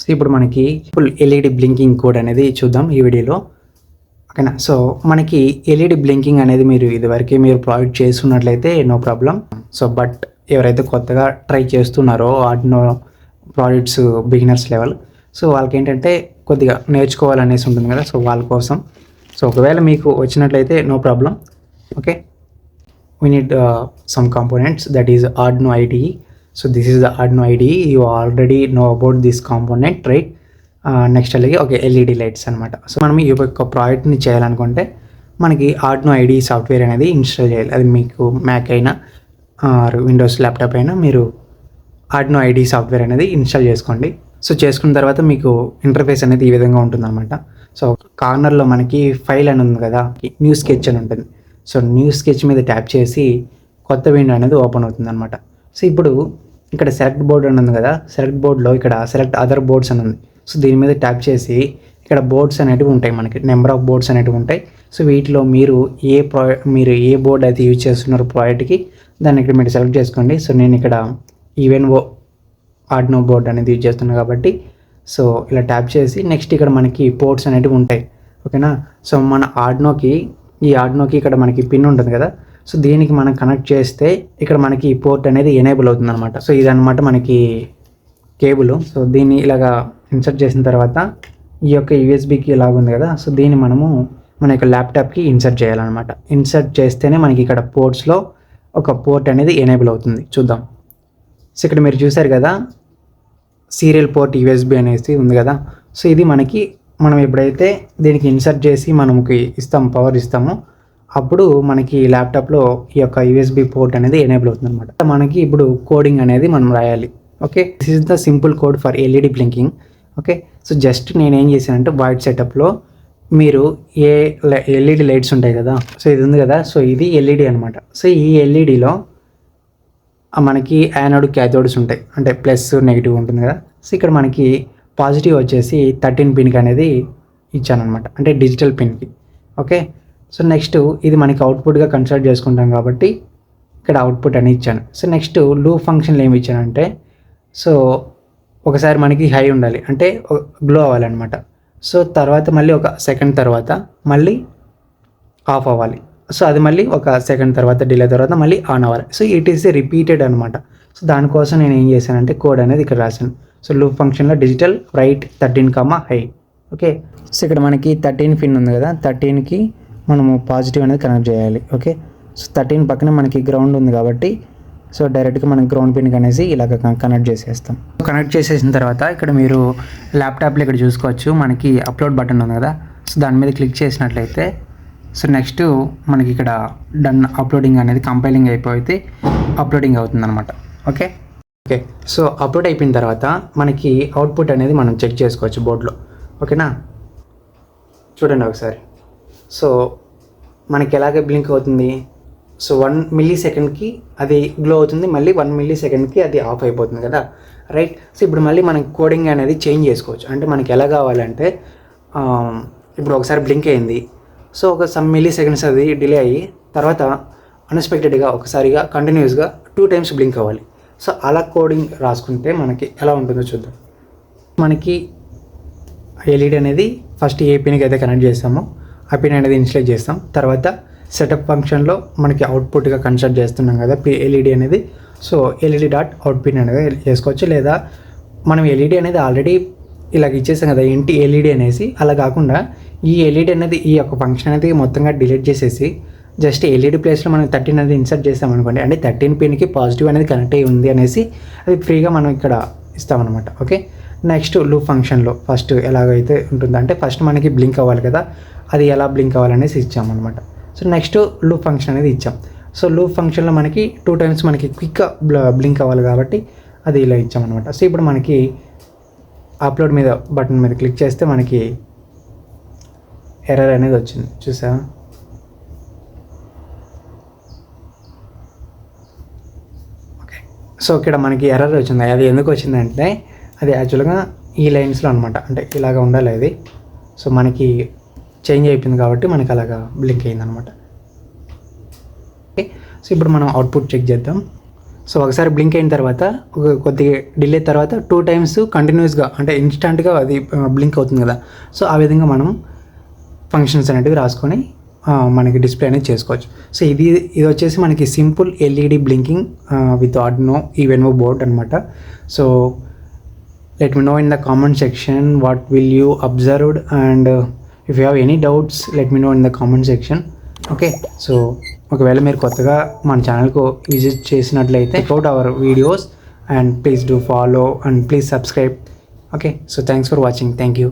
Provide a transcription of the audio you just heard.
So ఇప్పుడు మనకి full LED blinking code అనేది చూద్దాం ఈ వీడియోలో. ఓకేనా. సో మనకి ఎల్ఈడి బ్లింకింగ్ అనేది మీరు ఇదివరకే మీరు ప్రాజెక్ట్ చేస్తున్నట్లయితే నో ప్రాబ్లం. సో బట్ ఎవరైతే కొత్తగా ట్రై చేస్తున్నారో Arduino projects beginners level, so వాళ్ళకి ఏంటంటే కొద్దిగా నేర్చుకోవాలనేసి ఉంటుంది కదా, సో వాళ్ళ కోసం. సో ఒకవేళ మీకు వచ్చినట్లయితే no problem. Okay, we need some components, that is Arduino IDE. So this is the Arduino IDE. You already know about this component, right? Next అలాగే ఓకే ఎల్ఈడి లైట్స్ అనమాట. సో మనం ఈ యొక్క ప్రాజెక్ట్ని చేయాలనుకుంటే మనకి Arduino IDE సాఫ్ట్వేర్ అనేది install చేయాలి. అది మీకు మ్యాక్ అయినా విండోస్ ల్యాప్టాప్ అయినా మీరు Arduino IDE సాఫ్ట్వేర్ అనేది ఇన్స్టాల్ చేసుకోండి. సో చేసుకున్న తర్వాత మీకు ఇంటర్ఫేస్ అనేది ఈ విధంగా ఉంటుందన్నమాట. సో కార్నర్లో మనకి ఫైల్ అని ఉంది కదా, న్యూ స్కెచ్ అని ఉంటుంది. సో న్యూ స్కెచ్ మీద ట్యాప్ చేసి కొత్త విండో అనేది ఓపెన్ అవుతుంది అనమాట. సో ఇప్పుడు ఇక్కడ సెలెక్ట్ బోర్డ్ అని ఉంది కదా, సెలెక్ట్ బోర్డ్లో ఇక్కడ సెలెక్ట్ అదర్ బోర్డ్స్ అని ఉంది. సో దీని మీద ట్యాప్ చేసి ఇక్కడ బోర్డ్స్ అనేటివి ఉంటాయి, మనకి నెంబర్ ఆఫ్ బోర్డ్స్ అనేటివి ఉంటాయి. సో వీటిలో మీరు ఏ బోర్డ్ అయితే యూజ్ చేస్తున్నారో ప్రాజెక్ట్కి దాన్ని ఇక్కడ మీరు సెలెక్ట్ చేసుకోండి. సో నేను ఇక్కడ ఈవెన్ ఆర్డినో బోర్డ్ అనేది యూజ్ చేస్తున్నాను కాబట్టి సో ఇలా ట్యాప్ చేసి నెక్స్ట్ ఇక్కడ మనకి పోర్ట్స్ అనేటివి ఉంటాయి. ఓకేనా. సో మన ఆర్డినోకి ఇక్కడ మనకి పిన్ ఉంటుంది కదా, సో దీనికి మనం కనెక్ట్ చేస్తే ఇక్కడ మనకి పోర్ట్ అనేది ఎనేబుల్ అవుతుంది అనమాట. సో ఇదనమాట మనకి కేబుల్. సో దీన్ని ఇలాగా ఇన్సర్ట్ చేసిన తర్వాత ఈ యొక్క యూఎస్బికి ఇలాగ ఉంది కదా, సో దీన్ని మనము మన యొక్క ల్యాప్టాప్కి ఇన్సర్ట్ చేయాలన్నమాట. ఇన్సర్ట్ చేస్తేనే మనకి ఇక్కడ పోర్ట్స్లో ఒక పోర్ట్ అనేది ఎనేబుల్ అవుతుంది. చూద్దాం. సో ఇక్కడ మీరు చూసారు కదా సీరియల్ పోర్ట్ యూఎస్బి అనేసి ఉంది కదా, సో ఇది మనం ఎప్పుడైతే దీనికి ఇన్సర్ట్ చేసి మనకి పవర్ ఇస్తామో అప్పుడు మనకి ల్యాప్టాప్లో ఈ యొక్క యూఎస్బి పోర్ట్ అనేది ఎనేబుల్ అవుతుంది అనమాట. మనకి ఇప్పుడు కోడింగ్ అనేది మనం రాయాలి. Okay, this is the simple code for LED blinking. Okay, so just నేను ఏం చేశానంటే వైట్ సెటప్లో మీరు ఏ ఎల్ఈడి లైట్స్ ఉంటాయి కదా, సో ఇది ఉంది కదా, సో ఇది ఎల్ఈడి అనమాట. సో ఈ ఎల్ఈడిలో మనకి యానోడ్ క్యాథోడ్స్ ఉంటాయి, అంటే ప్లస్ నెగిటివ్ ఉంటుంది కదా. సో ఇక్కడ మనకి పాజిటివ్ వచ్చేసి 13 పిన్కి అనేది ఇచ్చానమాట, అంటే డిజిటల్ పిన్కి. ఓకే, సో నెక్స్ట్ ఇది మనకి అవుట్పుట్గా కన్సిడర్ చేసుకుంటాం కాబట్టి ఇక్కడ అవుట్పుట్ అని ఇచ్చాను. సో నెక్స్ట్ లూప్ ఫంక్షన్లు ఏమి ఇచ్చానంటే, సో ఒకసారి మనకి హై ఉండాలి, అంటే గ్లో అవ్వాలన్నమాట. సో తర్వాత మళ్ళీ ఒక సెకండ్ తర్వాత మళ్ళీ ఆఫ్ అవ్వాలి. సో అది మళ్ళీ ఒక సెకండ్ తర్వాత డిలే తర్వాత మళ్ళీ ఆన్ అవ్వాలి. సో ఇట్ ఈస్ రిపీటెడ్ అనమాట. సో దానికోసం నేను ఏం చేశానంటే కోడ్ అనేది ఇక్కడ రాశాను. సో లూప్ ఫంక్షన్లో digital right 13, high. Okay, so ఇక్కడ మనకి 13 పిన్ ఉంది కదా, 13కి మనము పాజిటివ్ అనేది కనెక్ట్ చేయాలి. ఓకే, సో 13 పక్కనే మనకి గ్రౌండ్ ఉంది కాబట్టి సో డైరెక్ట్గా మనం గ్రౌండ్ పిన్కి అనేసి ఇలాగ కనెక్ట్ చేసేస్తాం. కనెక్ట్ చేసేసిన తర్వాత ఇక్కడ మీరు ల్యాప్టాప్లో ఇక్కడ చూసుకోవచ్చు మనకి అప్లోడ్ బటన్ ఉంది కదా, సో దాని మీద క్లిక్ చేసినట్లయితే సో నెక్స్ట్ మనకి ఇక్కడ డన్ అప్లోడింగ్ అనేది కంపైలింగ్ అయిపోతే అప్లోడింగ్ అవుతుంది అనమాట. ఓకే, సో అప్లోడ్ అయిపోయిన తర్వాత మనకి అవుట్పుట్ అనేది మనం చెక్ చేసుకోవచ్చు బోర్డులో. ఓకేనా, చూడండి ఒకసారి. సో మనకి ఎలాగ బ్లింక్ అవుతుంది, సో 1 మిల్లీ సెకండ్కి అది గ్లో అవుతుంది, మళ్ళీ 1 మిల్లీ సెకండ్కి అది ఆఫ్ అయిపోతుంది కదా, రైట్. సో ఇప్పుడు మళ్ళీ మనం కోడింగ్ అనేది చేంజ్ చేసుకోవచ్చు. అంటే మనకి ఎలా కావాలంటే ఇప్పుడు ఒకసారి బ్లింక్ అయింది, సో ఒక సమ్ మిల్లీ సెకండ్స్ అది డిలే అయ్యి తర్వాత అన్ఎక్స్పెక్టెడ్గా ఒకసారిగా కంటిన్యూస్గా 2 టైమ్స్ బ్లింక్ అవ్వాలి. సో అలా కోడింగ్ రాసుకుంటే మనకి ఎలా ఉంటుందో చూద్దాం. మనకి ఎల్ఈడి అనేది ఫస్ట్ ఏ పిన్కి అయితే కనెక్ట్ చేస్తామో ఆ పిన్ అనేది ఇన్స్టేట్ చేస్తాం. తర్వాత సెటప్ ఫంక్షన్లో మనకి అవుట్పుట్గా కన్సిడర్ చేస్తున్నాం కదా ఎల్ఈడి అనేది, so LED dot out pin అనేది చేసుకోవచ్చు. లేదా మనం ఎల్ఈడి అనేది ఆల్రెడీ ఇలాగ ఇచ్చేసాం కదా ఇంటి ఎల్ఈడి అనేసి, అలా కాకుండా ఈ ఎల్ఈడి అనేది ఈ యొక్క ఫంక్షన్ అనేది మొత్తంగా డిలీట్ చేసేసి జస్ట్ ఎల్ఈడి ప్లేస్లో మనం 13 అనేది ఇన్సర్ట్ చేస్తామనుకోండి, అంటే 13 పిన్కి పాజిటివ్ అనేది కనెక్ట్ అయ్యి ఉంది అనేసి అది ఫ్రీగా మనం ఇక్కడ ఇస్తామన్నమాట. ఓకే, నెక్స్ట్ లూప్ ఫంక్షన్లో ఫస్ట్ ఎలాగైతే ఉంటుందో, అంటే ఫస్ట్ మనకి బ్లింక్ అవ్వాలి కదా, అది ఎలా బ్లింక్ అవ్వాలనేసి ఇచ్చామన్నమాట. సో నెక్స్ట్ లూప్ ఫంక్షన్ అనేది ఇచ్చాం. సో లూప్ ఫంక్షన్లో మనకి 2 టైమ్స్ మనకి క్విక్గా బ్లింక్ అవ్వాలి కాబట్టి అది ఇలా ఇచ్చామన్నమాట. సో ఇప్పుడు మనకి అప్లోడ్ మీద బటన్ మీద క్లిక్ చేస్తే మనకి ఎర్రర్ అనేది వచ్చింది, చూసా. ఓకే, సో ఇక్కడ మనకి ఎర్రర్ వచ్చింది. అది ఎందుకు వచ్చిందంటే అది యాక్చువల్గా ఈ లైన్స్లో అనమాట, అంటే ఇలాగ ఉండాలి అది. సో మనకి చేంజ్ అయిపోయింది కాబట్టి మనకి అలాగా బ్లింక్ అయిందనమాట. ఓకే, సో ఇప్పుడు మనం అవుట్పుట్ చెక్ చేద్దాం. సో ఒకసారి బ్లింక్ అయిన తర్వాత కొద్దిగా డిలే తర్వాత 2 టైమ్స్ కంటిన్యూస్గా అంటే ఇన్స్టంట్గా అది బ్లింక్ అవుతుంది కదా. సో ఆ విధంగా మనం ఫంక్షన్స్ అనేటివి రాసుకొని మనకి డిస్ప్లే అనేది చేసుకోవచ్చు. సో ఇది వచ్చేసి మనకి simple LED blinking with Arduino Uno board అనమాట. So let me know in the comment section what will you observed and if you have any doubts let me know in the comment section. Okay, so ఒకవేళ మీరు కొత్తగా మన ఛానల్కు visit చేసినట్లయితే check out our videos and please do follow and please subscribe. Okay, so thanks for watching. Thank you.